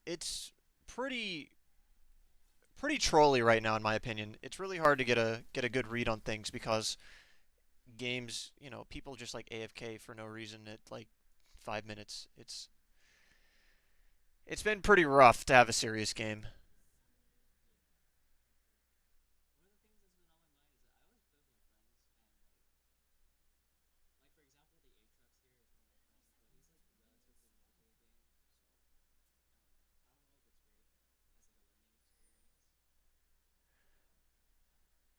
it's pretty pretty trolly right now in my opinion. It's really hard to get a good read on things because games, people just like AFK for no reason at like 5 minutes. It's been pretty rough to have a serious game.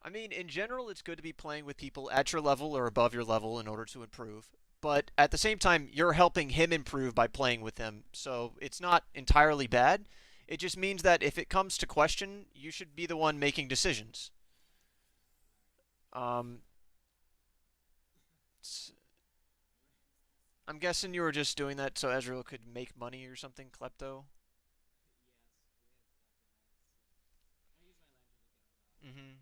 I mean, in general, it's good to be playing with people at your level or above your level in order to improve. But at the same time, you're helping him improve by playing with him. So it's not entirely bad. It just means that if it comes to question, you should be the one making decisions. Um, I'm guessing you were just doing that so Ezreal could make money or something, klepto. Mm-hmm.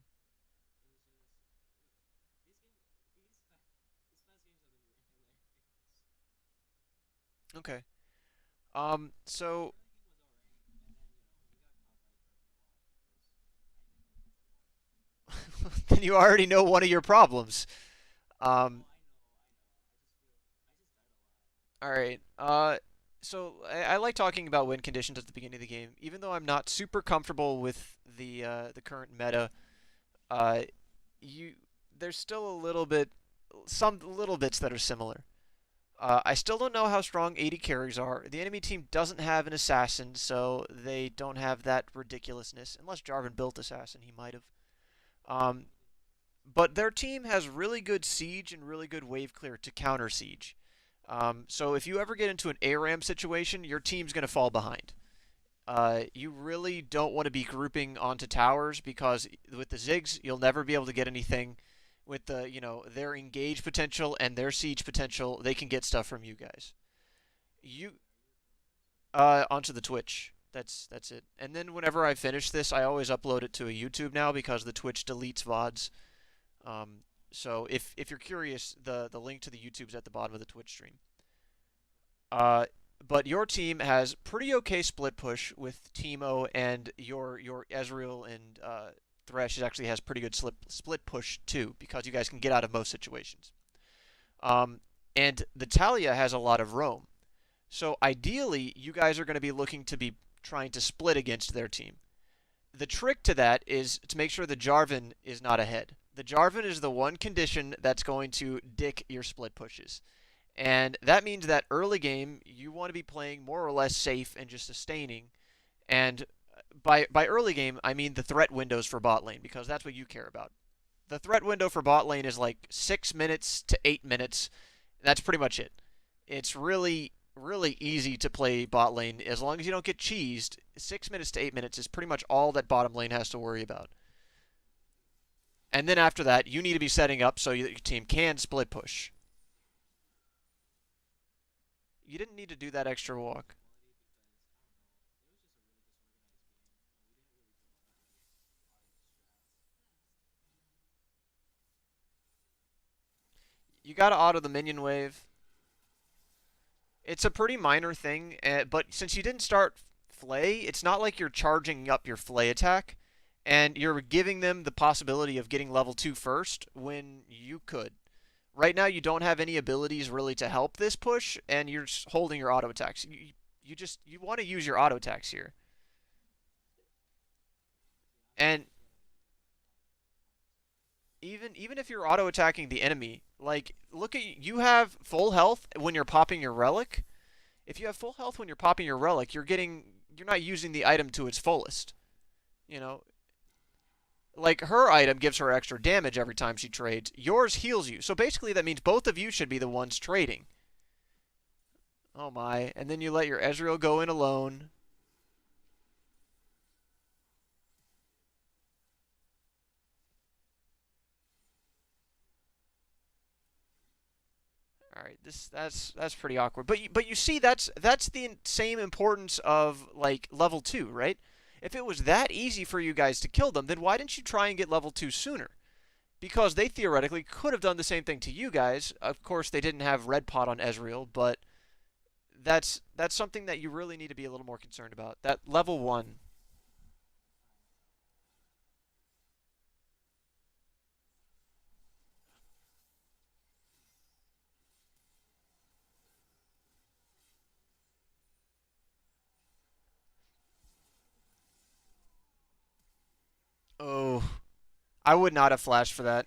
Okay. So then you already know one of your problems. Um, all right. So I like talking about win conditions at the beginning of the game, even though I'm not super comfortable with the current meta. Uh, you there's still a little bit, some little bits that are similar. I still don't know how strong 80 carries are. The enemy team doesn't have an assassin, so they don't have that ridiculousness. Unless Jarvan built assassin, he might have. Um, but their team has really good siege and really good wave clear to counter siege. So if you ever get into an ARAM situation, your team's going to fall behind. You really don't want to be grouping onto towers because with the Ziggs, you'll never be able to get anything. With their engage potential and their siege potential, they can get stuff from you guys. You onto the Twitch. That's it. And then whenever I finish this, I always upload it to a YouTube now because the Twitch deletes VODs. So if you're curious, the link to the YouTube's at the bottom of the Twitch stream. Uh, but your team has pretty okay split push with Teemo, and your Ezreal and Thresh actually has pretty good split push too because you guys can get out of most situations. Um, and the Talia has a lot of roam. So ideally, you guys are going to be looking to be trying to split against their team. The trick to that is to make sure the Jarvan is not ahead. The Jarvan is the one condition that's going to dick your split pushes. And that means that early game, you want to be playing more or less safe and just sustaining. And by early game, I mean the threat windows for bot lane, because that's what you care about. The threat window for bot lane is like 6 minutes to 8 minutes. That's pretty much it. It's really easy to play bot lane as long as you don't get cheesed. 6 minutes to 8 minutes is pretty much all that bottom lane has to worry about. And then after that, you need to be setting up so your team can split push. You didn't need to do that extra walk. You gotta auto the minion wave. It's a pretty minor thing, but since you didn't start Flay, it's not like you're charging up your Flay attack, and you're giving them the possibility of getting level 2 first when you could. Right now, you don't have any abilities really to help this push, and you're just holding your auto attacks. You want to use your auto attacks here, and even if you're auto attacking the enemy, like look at you have full health when you're popping your relic. If you have full health when you're popping your relic, you're not using the item to its fullest. You know, like her item gives her extra damage every time she trades. Yours heals you. So basically that means both of you should be the ones trading. Oh my. And then you let your Ezreal go in alone. All right, that's pretty awkward. But you see that's the same importance of like level 2, right? If it was that easy for you guys to kill them, then why didn't you try and get level 2 sooner? Because they theoretically could have done the same thing to you guys. Of course, they didn't have red pot on Ezreal, but that's something that you really need to be a little more concerned about. That level one. Oh, I would not have flashed for that.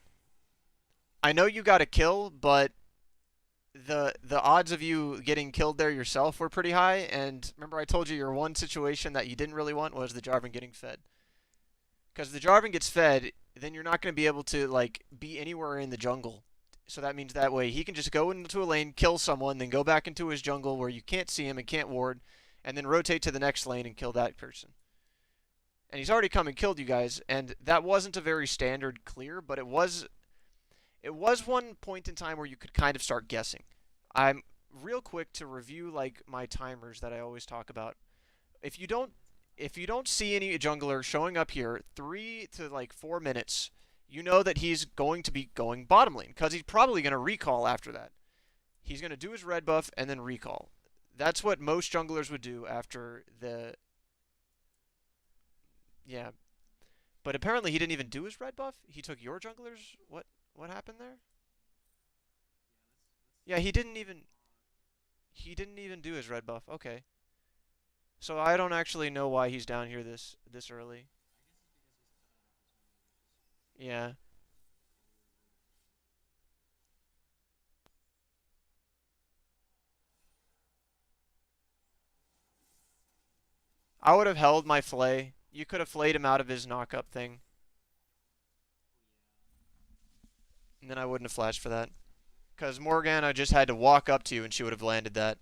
I know you got a kill, but the odds of you getting killed there yourself were pretty high. And remember, I told you your one situation that you didn't really want was the Jarvan getting fed. Because the Jarvan gets fed, then you're not going to be able to like be anywhere in the jungle. So that means that way he can just go into a lane, kill someone, then go back into his jungle where you can't see him and can't ward, and then rotate to the next lane and kill that person. And he's already come and killed you guys, and that wasn't a very standard clear, but it was one point in time where you could kind of start guessing. I'm real quick to review like my timers that I always talk about. If you don't if you don't see any jungler showing up here 3 to like 4 minutes, you know that he's going to be going bottom lane because he's probably going to recall after that. He's going to do his red buff and then recall. That's what most junglers would do after the yeah. But apparently he didn't even do his red buff. He took your junglers. What happened there? Yeah, he didn't even do his red buff. Okay. So I don't actually know why he's down here this early. Yeah. I would have held my flay. You could have flayed him out of his knock-up thing, and then I wouldn't have flashed for that. Because Morgana just had to walk up to you, and she would have landed that.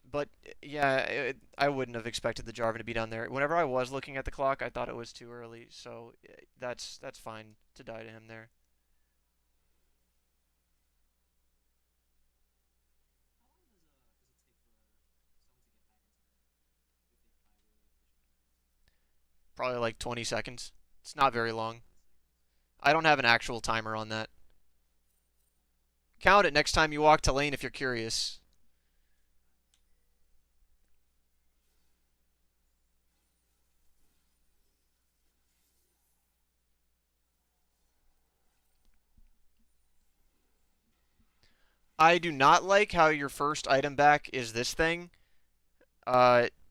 But yeah, I wouldn't have expected the Jarvan to be down there. Whenever I was looking at the clock, I thought it was too early, so that's fine to die to him there. Probably like 20 seconds. It's not very long. I don't have an actual timer on that. Count it next time you walk to lane if you're curious. I do not like how your first item back is this thing.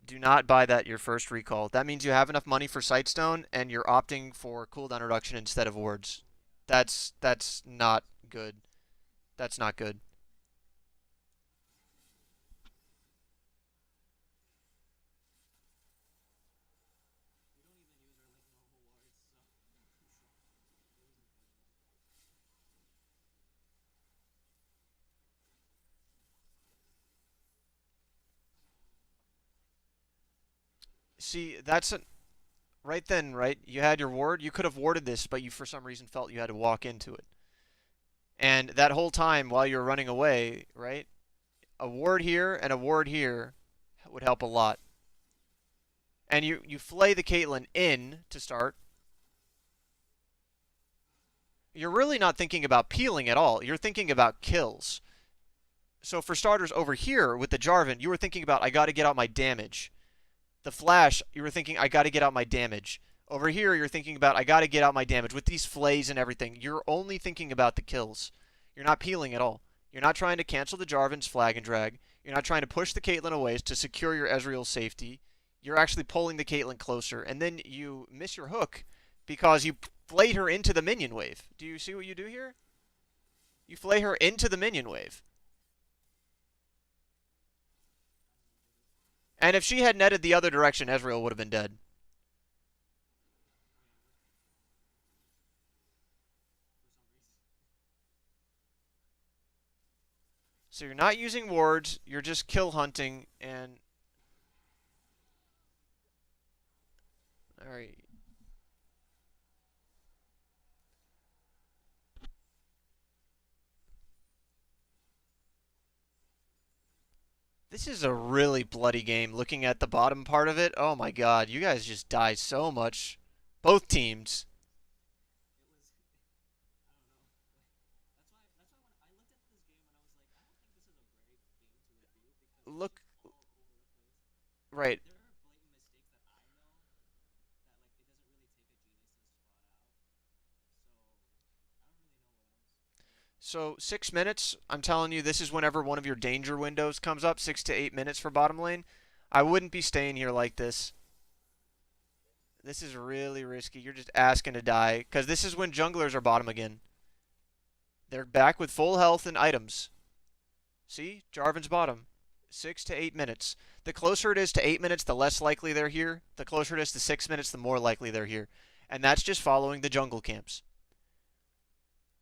Do not buy that your first recall. That means you have enough money for Sightstone and you're opting for cooldown reduction instead of wards. That's not good. That's not good. See, right then, right? You had your ward. You could have warded this, but you for some reason felt you had to walk into it. And that whole time while you were running away, right? A ward here and a ward here would help a lot. And you flay the Caitlyn in to start. You're really not thinking about peeling at all. You're thinking about kills. So for starters, over here with the Jarvan, you were thinking about I got to get out my damage. The Flash, you were thinking I got to get out my damage. Over here, you're thinking about I got to get out my damage. With these flays and everything, you're only thinking about the kills. You're not peeling at all. You're not trying to cancel the Jarvan's flag and drag. You're not trying to push the Caitlyn away to secure your Ezreal's safety. You're actually pulling the Caitlyn closer, and then you miss your hook because you flayed her into the minion wave. Do you see what you do here? You flay her into the minion wave. And if she had netted the other direction, Ezreal would have been dead. So you're not using wards, you're just kill hunting, and alright. This is a really bloody game. Looking at the bottom part of it, oh my god, you guys just die so much. Both teams. look right. So 6 minutes, I'm telling you, this is whenever one of your danger windows comes up, 6 to 8 minutes for bottom lane. I wouldn't be staying here like this. This is really risky. You're just asking to die, because this is when junglers are bottom again. They're back with full health and items. See? Jarvan's bottom. 6 to 8 minutes. The closer it is to 8 minutes, the less likely they're here. The closer it is to 6 minutes, the more likely they're here. And that's just following the jungle camps.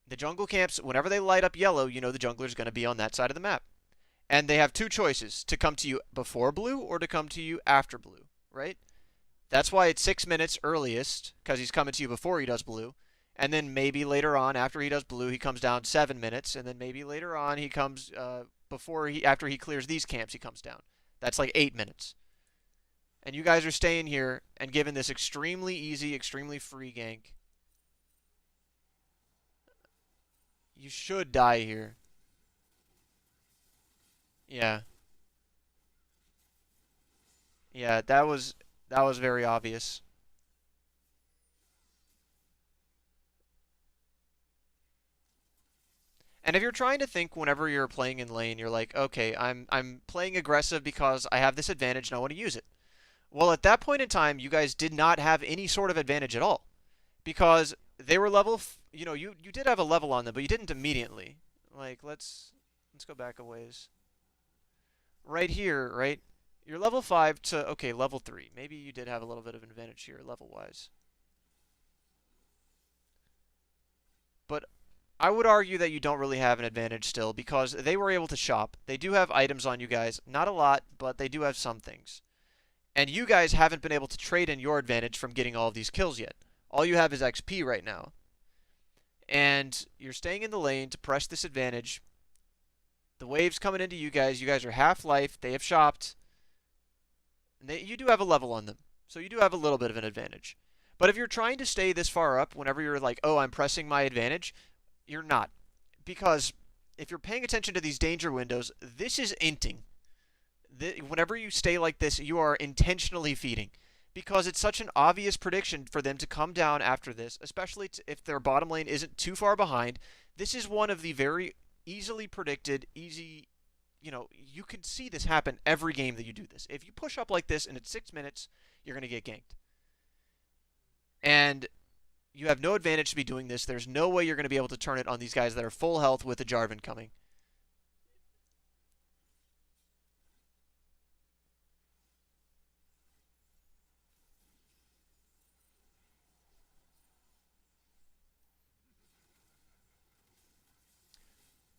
The jungle camps, whenever they light up yellow, you know the jungler's going to be on that side of the map. And they have two choices, to come to you before blue or to come to you after blue, right? That's why it's 6 minutes earliest, because he's coming to you before he does blue. And then maybe later on, after he does blue, he comes down 7 minutes. And then maybe later on, he comes after he clears these camps, he comes down. That's like 8 minutes. And you guys are staying here and given this extremely easy, extremely free gank. You should die here. Yeah. Yeah, that was very obvious. And if you're trying to think whenever you're playing in lane, you're like, okay, I'm playing aggressive because I have this advantage and I want to use it. Well, at that point in time, you guys did not have any sort of advantage at all because they were you did have a level on them, but you didn't immediately. Like let's go back a ways. Right here, right? You're level 5 to okay, level 3. Maybe you did have a little bit of an advantage here level-wise. But I would argue that you don't really have an advantage still because they were able to shop. They do have items on you guys. Not a lot, but they do have some things. And you guys haven't been able to trade in your advantage from getting all of these kills yet. All you have is XP right now. And you're staying in the lane to press this advantage. The wave's coming into you guys. You guys are half-life. They have shopped. And you do have a level on them. So you do have a little bit of an advantage. But if you're trying to stay this far up, whenever you're like, oh, I'm pressing my advantage, you're not. Because if you're paying attention to these danger windows, this is inting. Whenever you stay like this, you are intentionally feeding. Because it's such an obvious prediction for them to come down after this, especially if their bottom lane isn't too far behind. This is one of the very easily predicted, you can see this happen every game that you do this. If you push up like this and it's 6 minutes, you're going to get ganked. And you have no advantage to be doing this. There's no way you're going to be able to turn it on these guys that are full health with a Jarvan coming.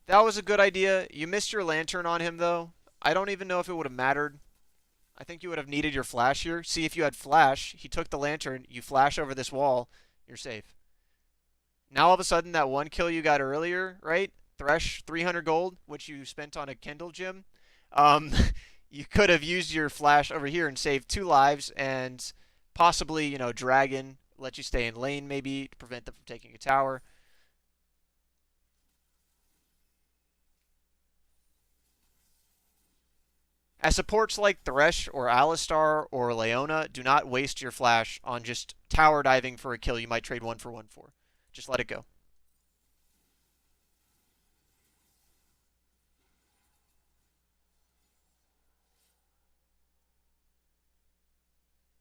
That was a good idea. You missed your lantern on him, though. I don't even know if it would have mattered. I think you would have needed your flash here. See, if you had flash, he took the lantern, you flash over this wall, you're safe. Now all of a sudden, that one kill you got earlier, right? Thresh, 300 gold, which you spent on a Kindle gem. Um, you could have used your flash over here and saved 2 lives and possibly, Dragon, let you stay in lane maybe to prevent them from taking a tower. As supports like Thresh or Alistar or Leona, do not waste your flash on just tower diving for a kill you might trade 1 for 1 for. Just let it go.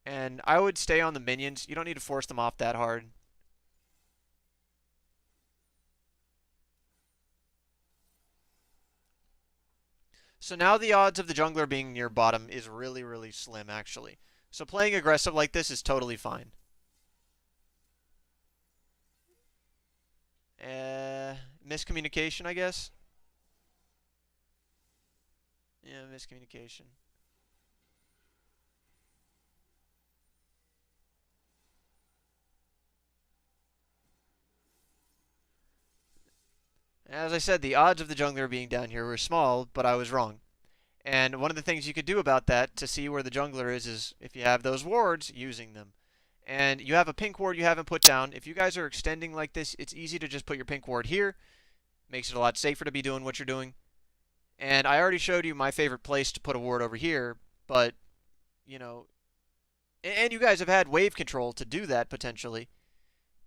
And I would stay on the minions. You don't need to force them off that hard. So now the odds of the jungler being near bottom is really, really slim, actually. So playing aggressive like this is totally fine. Miscommunication, I guess? Yeah, miscommunication. As I said, the odds of the jungler being down here were small, but I was wrong. And one of the things you could do about that to see where the jungler is if you have those wards, using them. And you have a pink ward you haven't put down. If you guys are extending like this, it's easy to just put your pink ward here. Makes it a lot safer to be doing what you're doing. And I already showed you my favorite place to put a ward over here, but, you know, and you guys have had wave control to do that potentially.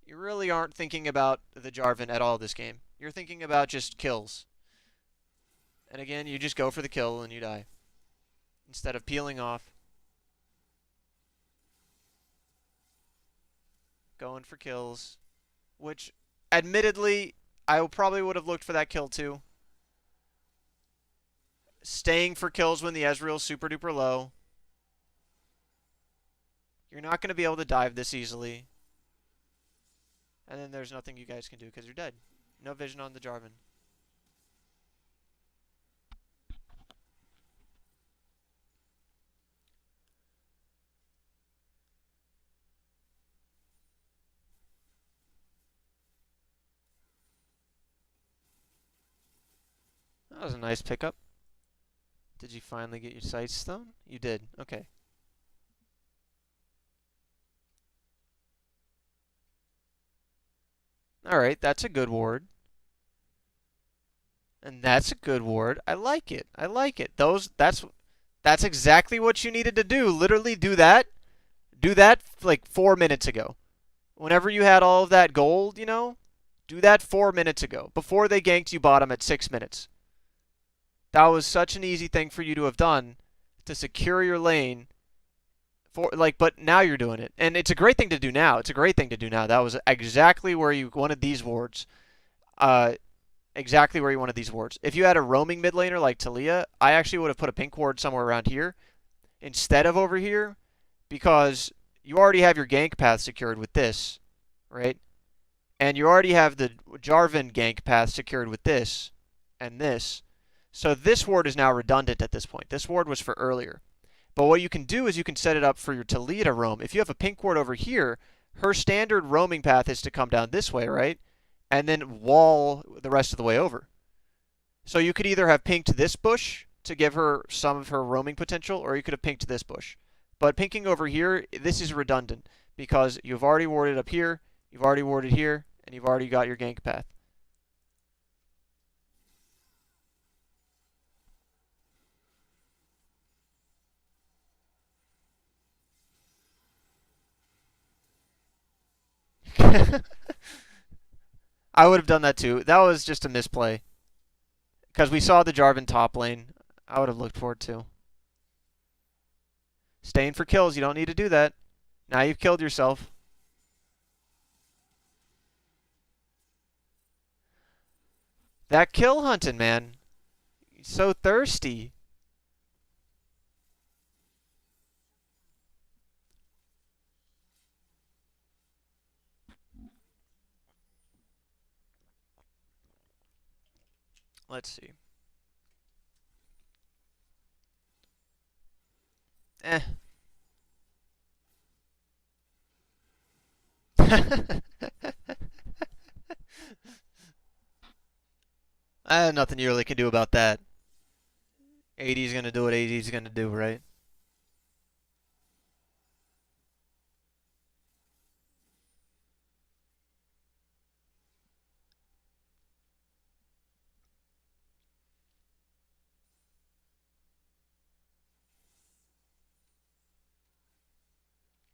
You really aren't thinking about the Jarvan at all this game. You're thinking about just kills. And again, you just go for the kill and you die. Instead of peeling off, going for kills, which admittedly, I probably would have looked for that kill too. Staying for kills when the Ezreal's super duper low. You're not going to be able to dive this easily. And then there's nothing you guys can do because you're dead. No vision on the Jarvan. That was a nice pickup. Did you finally get your sight stone? You did. Okay. Alright, that's a good ward. And that's a good ward. I like it. I like it. That's exactly what you needed to do. Literally do that. Do that like 4 minutes ago. Whenever you had all of that gold, you know, do that 4 minutes ago. Before they ganked you bottom at 6 minutes. That was such an easy thing for you to have done to secure your lane. But now you're doing it. And it's a great thing to do now. It's a great thing to do now. That was exactly where you wanted these wards. Exactly where you wanted these wards. If you had a roaming mid laner like Talia, I actually would have put a pink ward somewhere around here instead of over here because you already have your gank path secured with this, right? And you already have the Jarvan gank path secured with this and this. So this ward is now redundant at this point. This ward was for earlier. But what you can do is you can set it up for your Talia to roam. If you have a pink ward over here, her standard roaming path is to come down this way, right? And then wall the rest of the way over. So you could either have pinked this bush to give her some of her roaming potential, or you could have pinked this bush. But pinking over here, this is redundant because you've already warded up here, you've already warded here, and you've already got your gank path. I would have done that too. That was just a misplay. Because we saw the Jarvan top lane. I would have looked for it too. Staying for kills, you don't need to do that. Now you've killed yourself. That kill hunting, man. He's so thirsty. Let's see. Eh. Nothing you really can do about that. AD's gonna do what AD's gonna do, right?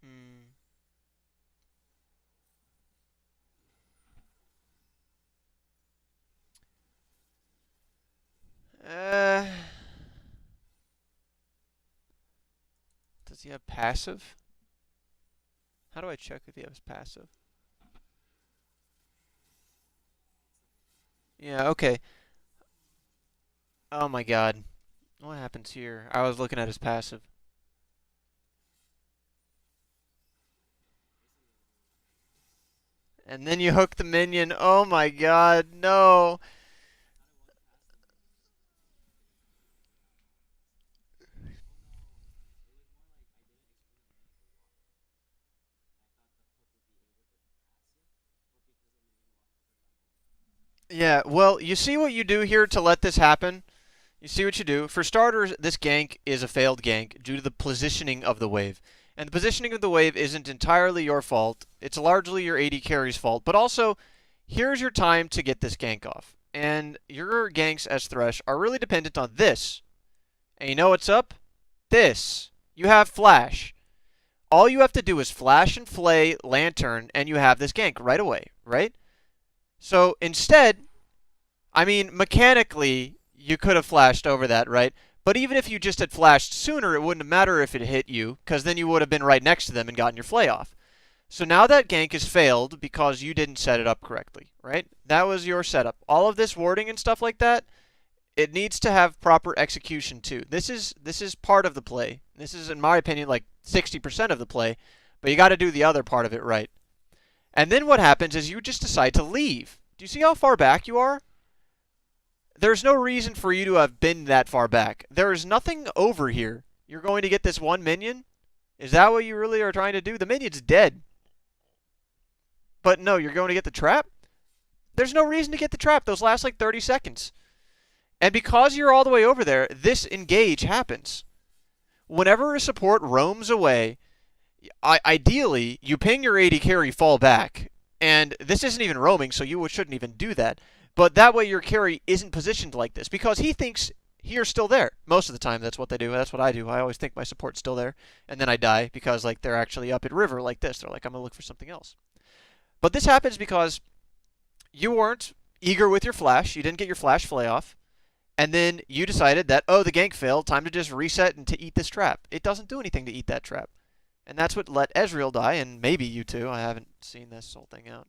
Hmm. Uh, does he have passive? How do I check if he has passive? Yeah, okay. Oh my god. What happens here? I was looking at his passive. And then you hook the minion. Oh my god, no. Yeah, well, you see what you do here to let this happen? You see what you do? For starters, this gank is a failed gank due to the positioning of the wave. And the positioning of the wave isn't entirely your fault. It's largely your AD carry's fault. But also, here's your time to get this gank off. and your ganks as Thresh are really dependent on this. And you know what's up? This. You have Flash. All you have to do is flash and flay Lantern, and you have this gank right away, right? So instead, I mean, mechanically, you could have flashed over that, right? But even if you just had flashed sooner, it wouldn't matter if it hit you, because then you would have been right next to them and gotten your flay off. So now that gank has failed because you didn't set it up correctly, right? That was your setup. All of this warding and stuff like that, it needs to have proper execution too. This is part of the play. This is, in my opinion, like 60% of the play, but you got to do the other part of it right. And then what happens is you just decide to leave. Do you see how far back you are? There's no reason for you to have been that far back. There is nothing over here. You're going to get this one minion? Is that what you really are trying to do? The minion's dead. But no, you're going to get the trap? There's no reason to get the trap. Those last like 30 seconds. And because you're all the way over there, this engage happens. Whenever a support roams away, ideally, you ping your AD carry, fall back. And this isn't even roaming, so you shouldn't even do that. But that way your carry isn't positioned like this, because he thinks you're still there. Most of the time, that's what they do. That's what I do. I always think my support's still there, and then I die because like they're actually up at river like this. They're like, I'm going to look for something else. But this happens because you weren't eager with your flash. You didn't get your flash flay off. And then you decided that, oh, the gank failed. Time to just reset and to eat this trap. It doesn't do anything to eat that trap. And that's what let Ezreal die, and maybe you too. I haven't seen this whole thing out.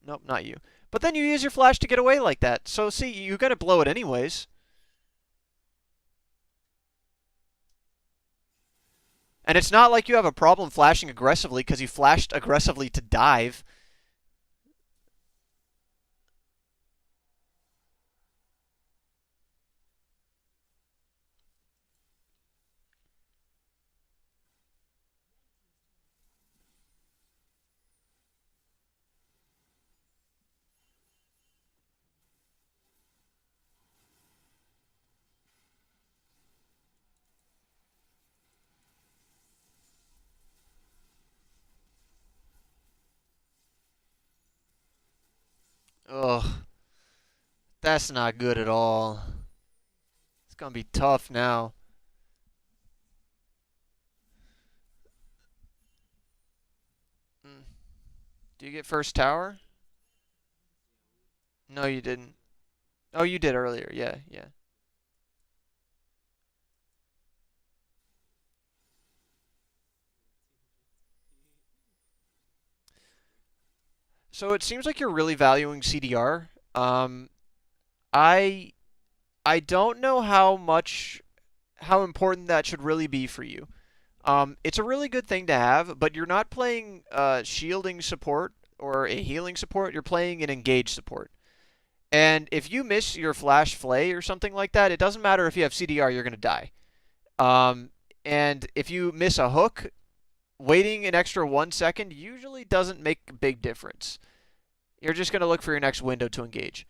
Nope, not you. But then you use your flash to get away like that. So see, you're going to blow it anyways. And it's not like you have a problem flashing aggressively because you flashed aggressively to dive. Ugh. That's not good at all. It's going to be tough now. Mm. Do you get first tower? No, you didn't. Oh, you did earlier. Yeah, yeah. So it seems like you're really valuing CDR. I I don't know how important that should really be for you. It's a really good thing to have, but you're not playing shielding support or a healing support. You're playing an engage support. And if you miss your flash flay or something like that, it doesn't matter if you have CDR, you're going to die. And if you miss a hook, waiting an extra 1 second usually doesn't make a big difference. You're just going to look for your next window to engage.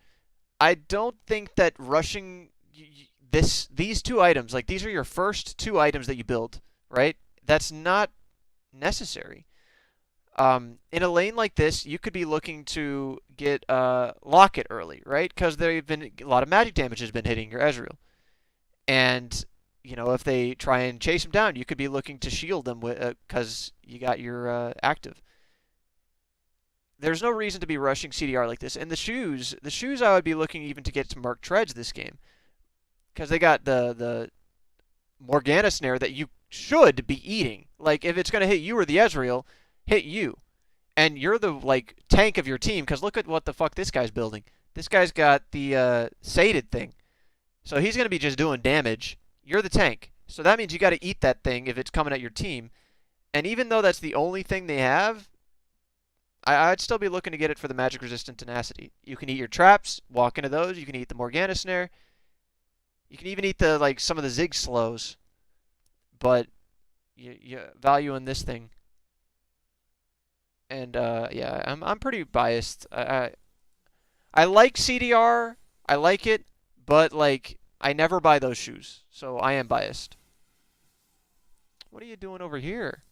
I don't think that rushing these two items, like these are your first two items that you build, right? That's not necessary. In a lane like this, you could be looking to get Locket early, right? Because a lot of magic damage has been hitting your Ezreal. And, you know, if they try and chase him down, you could be looking to shield them because you got your active. There's no reason to be rushing CDR like this. And the shoes I would be looking even to get to Merc Treads this game. Because they got the Morgana snare that you should be eating. Like, if it's going to hit you or the Ezreal, hit you. And you're the, like, tank of your team, because look at what the fuck this guy's building. This guy's got the sated thing. So he's going to be just doing damage. You're the tank. So that means you got to eat that thing if it's coming at your team. And even though that's the only thing they have, I'd still be looking to get it for the magic resistant tenacity. You can eat your traps, walk into those. You can eat the Morgana snare. You can even eat the some of the Zig slows. But you value in this thing. And yeah, I'm pretty biased. I like CDR. I like it, but like I never buy those shoes, so I am biased. What are you doing over here?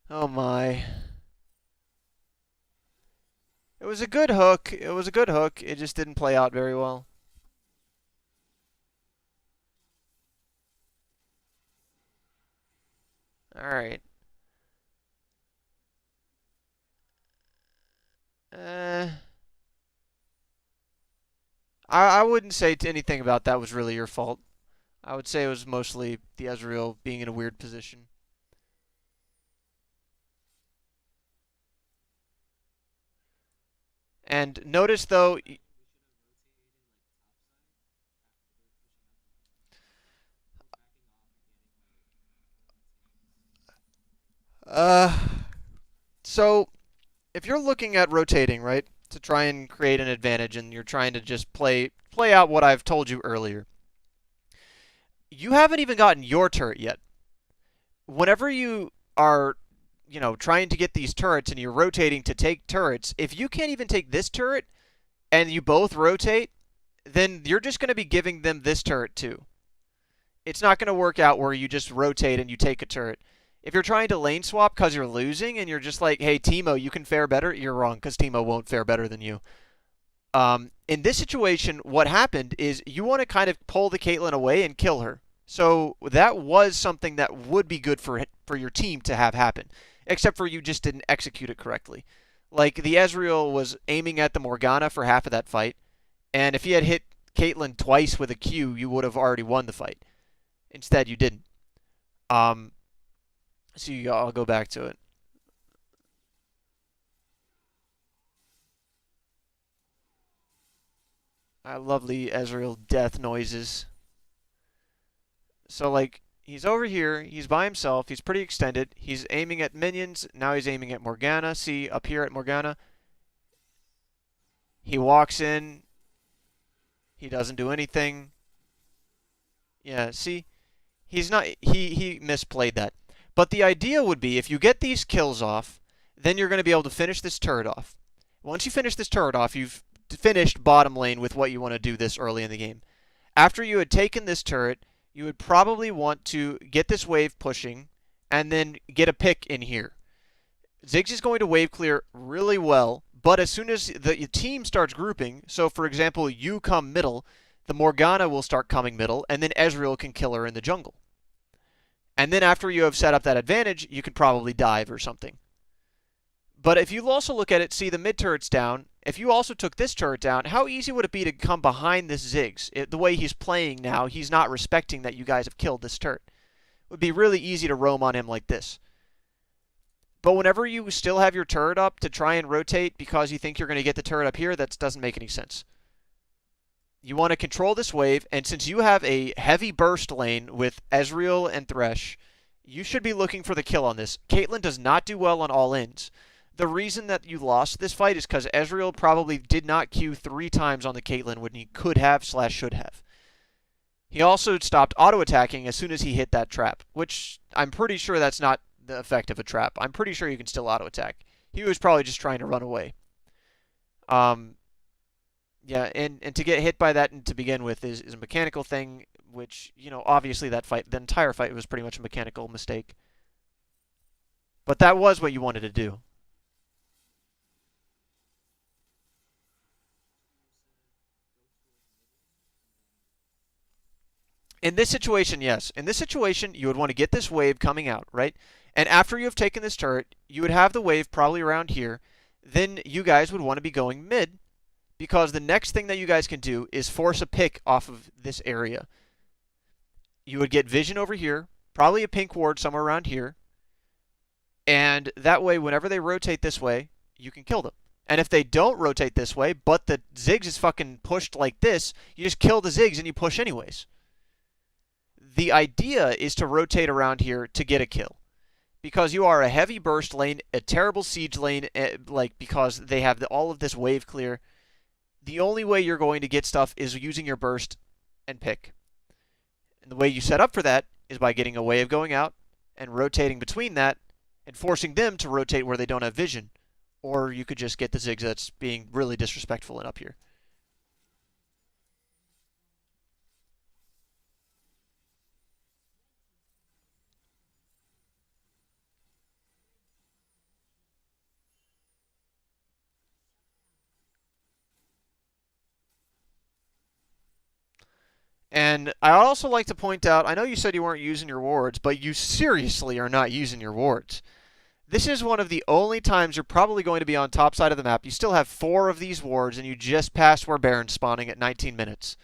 Oh my. It was a good hook. It was a good hook. It just didn't play out very well. All right. Uh, I wouldn't say anything about that was really your fault. I would say it was mostly the Ezreal being in a weird position. And notice though, uh, so if you're looking at rotating, right, to try and create an advantage, and you're trying to just play out what I've told you earlier, you haven't even gotten your turret yet. Whenever you are, trying to get these turrets and you're rotating to take turrets, if you can't even take this turret and you both rotate, then you're just going to be giving them this turret too. It's not going to work out where you just rotate and you take a turret. If you're trying to lane swap because you're losing and you're just like, hey, Teemo, you can fare better, you're wrong because Teemo won't fare better than you. In this situation, what happened is you want to kind of pull the Caitlyn away and kill her. So that was something that would be good for your team to have happen, except for you just didn't execute it correctly. Like the Ezreal was aiming at the Morgana for half of that fight, and if he had hit Caitlyn twice with a Q, you would have already won the fight. Instead, you didn't. Um, I'll go back to it. I lovely Ezreal death noises. So like he's over here, he's by himself, he's pretty extended. He's aiming at minions, now he's aiming at Morgana. See up here at Morgana. He walks in, he doesn't do anything. Yeah, see? He's not he misplayed that. But the idea would be if you get these kills off, then you're going to be able to finish this turret off. Once you finish this turret off, you've finished bottom lane with what you want to do this early in the game. After you had taken this turret, you would probably want to get this wave pushing and then get a pick in here. Ziggs is going to wave clear really well, but as soon as the team starts grouping, so for example, you come middle, the Morgana will start coming middle, and then Ezreal can kill her in the jungle. And then after you have set up that advantage, you can probably dive or something. But if you also look at it, see the mid turret's down. If you also took this turret down, how easy would it be to come behind this Ziggs? The way he's playing now, he's not respecting that you guys have killed this turret. It would be really easy to roam on him like this. But whenever you still have your turret up to try and rotate because you think you're going to get the turret up here, that doesn't make any sense. You want to control this wave, and since you have a heavy burst lane with Ezreal and Thresh, you should be looking for the kill on this. Caitlyn does not do well on all ins. The reason that you lost this fight is because Ezreal probably did not Q 3 times on the Caitlyn when he could have / should have. He also stopped auto-attacking as soon as he hit that trap, which I'm pretty sure that's not the effect of a trap. I'm pretty sure you can still auto-attack. He was probably just trying to run away. Um, yeah, and to get hit by that to begin with is a mechanical thing, which, obviously that fight, the entire fight was pretty much a mechanical mistake. But that was what you wanted to do. In this situation, yes. In this situation, you would want to get this wave coming out, right? And after you have taken this turret, you would have the wave probably around here. Then you guys would want to be going mid, because the next thing that you guys can do is force a pick off of this area. You would get vision over here, probably a pink ward somewhere around here, and that way, whenever they rotate this way, you can kill them. And if they don't rotate this way, but the Ziggs is fucking pushed like this, you just kill the Ziggs and you push anyways. The idea is to rotate around here to get a kill. Because you are a heavy burst lane, a terrible siege lane, because they have all of this wave clear. The only way you're going to get stuff is using your burst and pick. And the way you set up for that is by getting a wave going out and rotating between that and forcing them to rotate where they don't have vision. Or you could just get the Ziggs that's being really disrespectful and up here. And I also like to point out, I know you said you weren't using your wards, but you seriously are not using your wards. This is one of the only times you're probably going to be on top side of the map. You still have 4 of these wards, and you just passed where Baron's spawning at 19 minutes.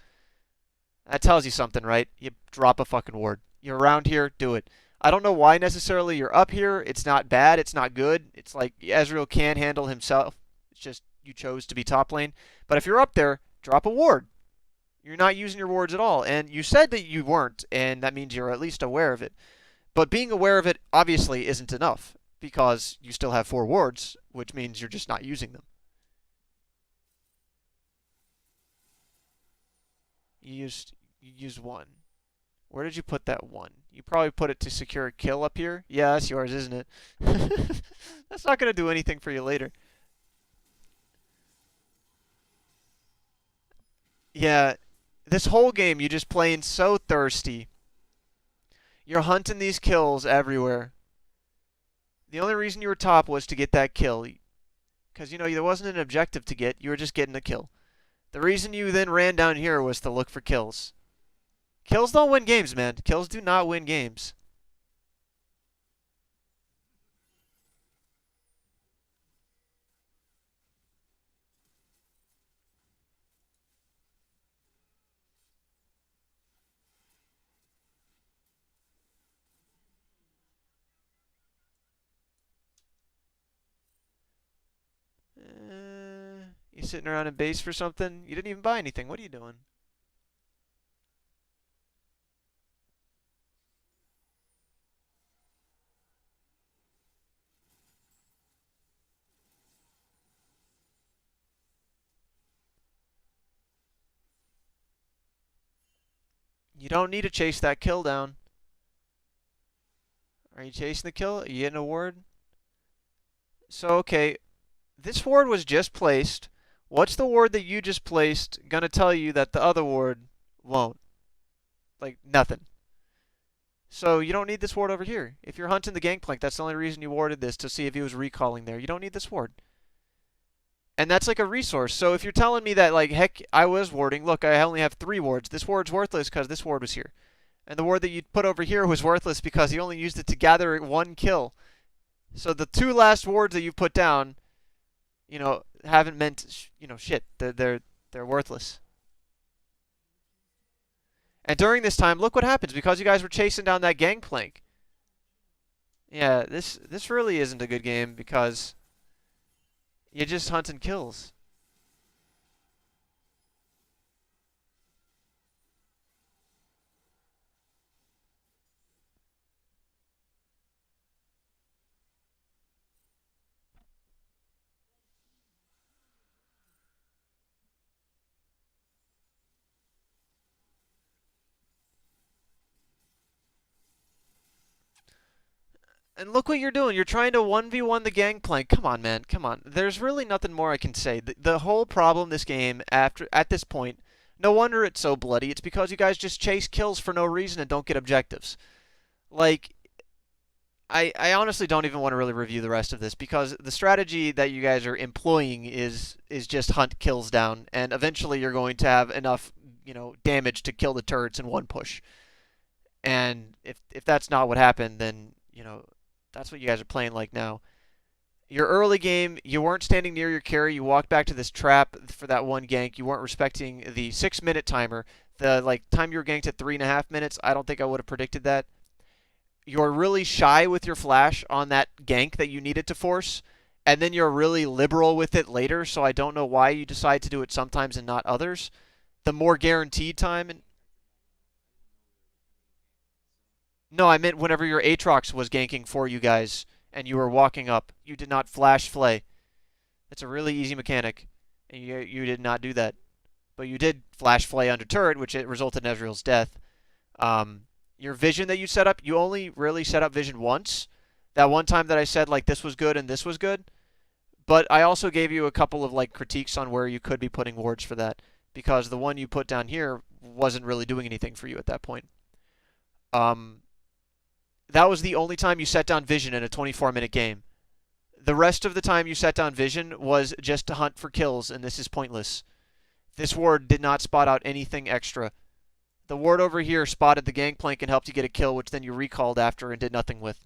That tells you something, right? You drop a fucking ward. You're around here, do it. I don't know why necessarily you're up here. It's not bad. It's not good. It's like Ezreal can handle himself. It's just you chose to be top lane. But if you're up there, drop a ward. You're not using your wards at all. And you said that you weren't, and that means you're at least aware of it. But being aware of it obviously isn't enough because you still have 4 wards, which means you're just not using them. You used 1. Where did you put that 1? You probably put it to secure a kill up here. Yeah, that's yours, isn't it? That's not going to do anything for you later. Yeah, this whole game you just playing so thirsty. You're hunting these kills everywhere. The only reason you were top was to get that kill. Because, there wasn't an objective to get. You were just getting a kill. The reason you then ran down here was to look for kills. Kills don't win games, man. Kills do not win games. You sitting around in base for something? You didn't even buy anything. What are you doing? You don't need to chase that kill down. Are you chasing the kill? Are you getting a ward? So, okay, this ward was just placed. What's the ward that you just placed gonna tell you that the other ward won't? Like, nothing. So you don't need this ward over here. If you're hunting the gangplank, that's the only reason you warded this, to see if he was recalling there. You don't need this ward. And that's like a resource. So if you're telling me that, like, heck, I was warding, look, I only have 3 wards. This ward's worthless because this ward was here. And the ward that you put over here was worthless because you only used it to gather 1 kill. So the 2 last wards that you put down, haven't meant, shit. They're worthless. And during this time, look what happens because you guys were chasing down that gangplank. Yeah, this really isn't a good game because you're just hunting kills. And look what you're doing. You're trying to 1v1 the gangplank. Come on, man. Come on. There's really nothing more I can say. The whole problem this game, at this point, no wonder it's so bloody. It's because you guys just chase kills for no reason and don't get objectives. Like, I honestly don't even want to really review the rest of this because the strategy that you guys are employing is just hunt kills down, and eventually you're going to have enough, damage to kill the turrets in one push. And if that's not what happened, then, that's what you guys are playing like now. Your early game, you weren't standing near your carry. You walked back to this trap for that one gank. You weren't respecting the 6-minute timer. The time you were ganked at 3.5 minutes, I don't think I would have predicted that. You're really shy with your flash on that gank that you needed to force, and then you're really liberal with it later, so I don't know why you decide to do it sometimes and not others. The more guaranteed time... No, I meant whenever your Aatrox was ganking for you guys, and you were walking up, you did not flash flay. It's a really easy mechanic, and you did not do that. But you did flash flay under turret, which it resulted in Ezreal's death. Your vision that you set up, you only really set up vision once. That one time that I said, this was good and this was good. But I also gave you a couple of, critiques on where you could be putting wards for that. Because the one you put down here wasn't really doing anything for you at that point. That was the only time you set down vision in a 24-minute game. The rest of the time you set down vision was just to hunt for kills, and this is pointless. This ward did not spot out anything extra. The ward over here spotted the gangplank and helped you get a kill, which then you recalled after and did nothing with.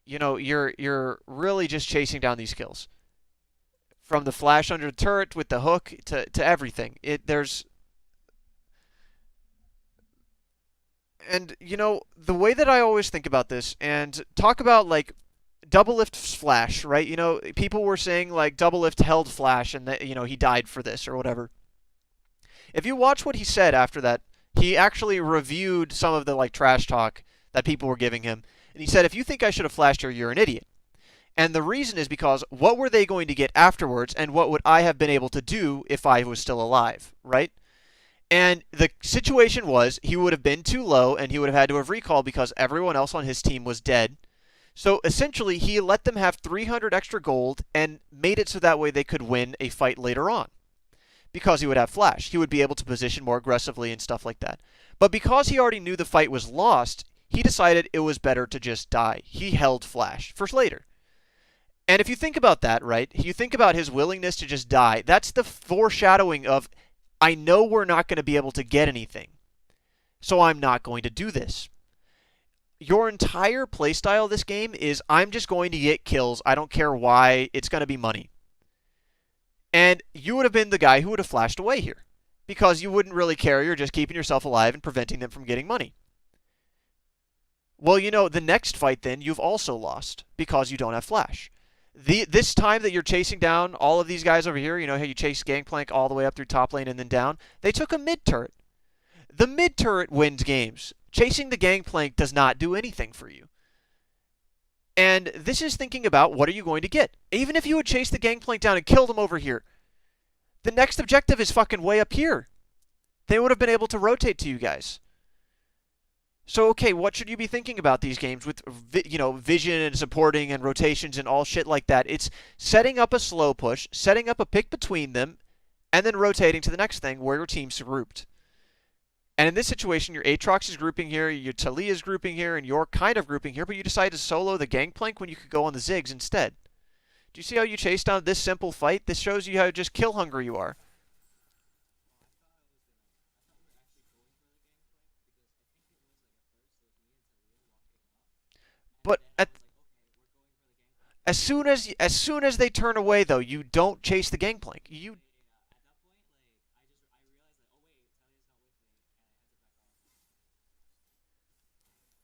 You're really just chasing down these kills. From the flash under the turret with the hook to everything. There's and the way that I always think about this and talk about like double lift flash, right? People were saying like double lift held flash and that he died for this or whatever. If you watch what he said after that, he actually reviewed some of the like trash talk that people were giving him, and he said, "If you think I should have flashed her, you're an idiot." And the reason is because what were they going to get afterwards, and what would I have been able to do if I was still alive, right? And the situation was he would have been too low, and he would have had to have recalled because everyone else on his team was dead. So essentially, he let them have 300 extra gold and made it so that way they could win a fight later on. Because he would have flash. He would be able to position more aggressively and stuff like that. But because he already knew the fight was lost, he decided it was better to just die. He held flash for later. And if you think about that, right, you think about his willingness to just die, that's the foreshadowing of, I know we're not going to be able to get anything, so I'm not going to do this. Your entire playstyle this game is, I'm just going to get kills, I don't care why, it's going to be money. And you would have been the guy who would have flashed away here, because you wouldn't really care, you're just keeping yourself alive and preventing them from getting money. Well, the next fight then, you've also lost, because you don't have flash. This time that you're chasing down all of these guys over here, how you chase Gangplank all the way up through top lane and then down, they took a mid turret. The mid turret wins games. Chasing the Gangplank does not do anything for you. And this is thinking about what are you going to get. Even if you had chased the Gangplank down and killed them over here, the next objective is fucking way up here. They would have been able to rotate to you guys. So, okay, what should you be thinking about these games with, vision and supporting and rotations and all shit like that? It's setting up a slow push, setting up a pick between them, and then rotating to the next thing where your team's grouped. And in this situation, your Aatrox is grouping here, your Taliyah is grouping here, and you're kind of grouping here, but you decide to solo the Gangplank when you could go on the Ziggs instead. Do you see how you chase down this simple fight? This shows you how just kill hungry you are. But as soon as they turn away, though, you don't chase the Gangplank.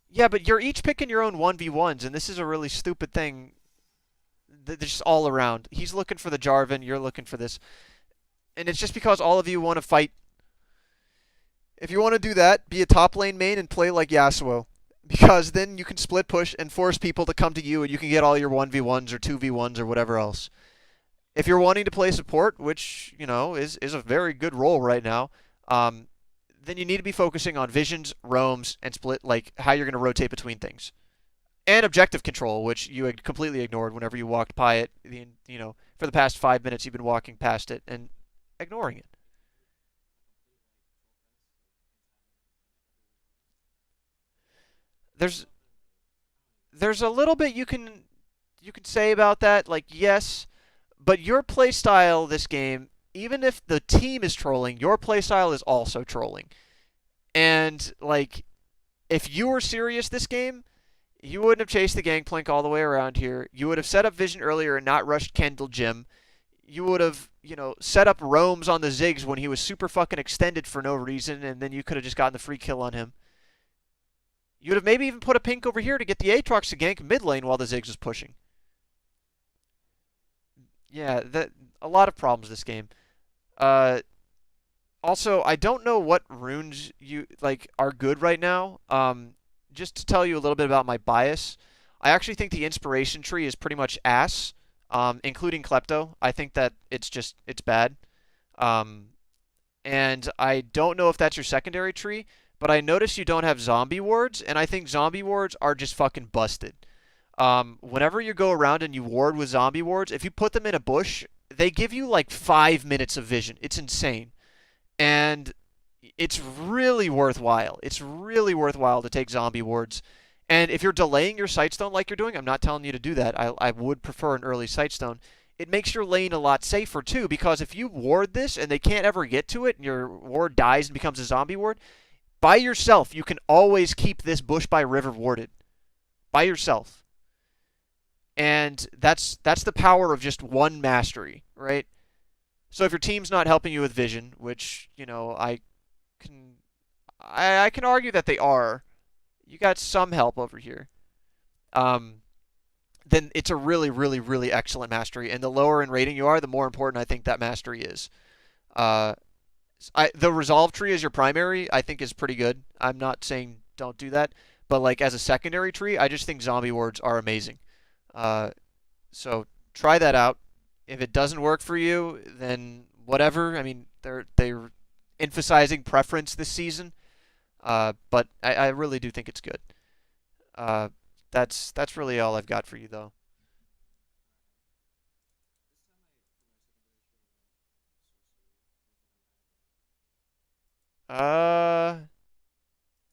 Yeah, but you're each picking your own 1v1s, and this is a really stupid thing. Just all around. He's looking for the Jarvan, you're looking for this. And it's just because all of you want to fight. If you want to do that, be a top lane main and play like Yasuo. Because then you can split push and force people to come to you, and you can get all your 1v1s or 2v1s or whatever else. If you're wanting to play support, which, is a very good role right now, then you need to be focusing on visions, roams, and split, like how you're going to rotate between things. And objective control, which you had completely ignored whenever you walked by it. For the past 5 minutes you've been walking past it and ignoring it. There's there's a little bit you can say about that, like yes, but your playstyle this game, even if the team is trolling, your playstyle is also trolling. And like if you were serious this game, you wouldn't have chased the Gangplank all the way around here. You would have set up Vision earlier and not rushed Kendall Jim. You would have, set up roams on the Ziggs when he was super fucking extended for no reason, and then you could have just gotten the free kill on him. You would have maybe even put a pink over here to get the Aatrox to gank mid lane while the Ziggs was pushing. Yeah, a lot of problems this game. Uh, Also, I don't know what runes you like are good right now. Just to tell you a little bit about my bias, I actually think the inspiration tree is pretty much ass, including Klepto. I think that it's bad. Um, and I don't know if that's your secondary tree, but I notice you don't have zombie wards, and I think zombie wards are just fucking busted. Whenever you go around and you ward with zombie wards, if you put them in a bush, they give you like 5 minutes of vision. It's insane. And it's really worthwhile. It's really worthwhile to take zombie wards. And if you're delaying your sightstone like you're doing, I'm not telling you to do that. I would prefer an early sightstone. It makes your lane a lot safer too, because if you ward this and they can't ever get to it and your ward dies and becomes a zombie ward, by yourself, you can always keep this bush by river warded by yourself. And that's the power of just one mastery, right? So if your team's not helping you with vision, which, can I can argue that they are, you got some help over here. Um, then it's a really, really, really excellent mastery. And the lower in rating you are, the more important I think that mastery is. Uh, the resolve tree as your primary, I think is pretty good. I'm not saying don't do that, but like as a secondary tree, I just think zombie wards are amazing. Uh, so try that out. If it doesn't work for you, then whatever. I mean, they're emphasizing preference this season, but I really do think it's good. Uh, that's really all I've got for you though.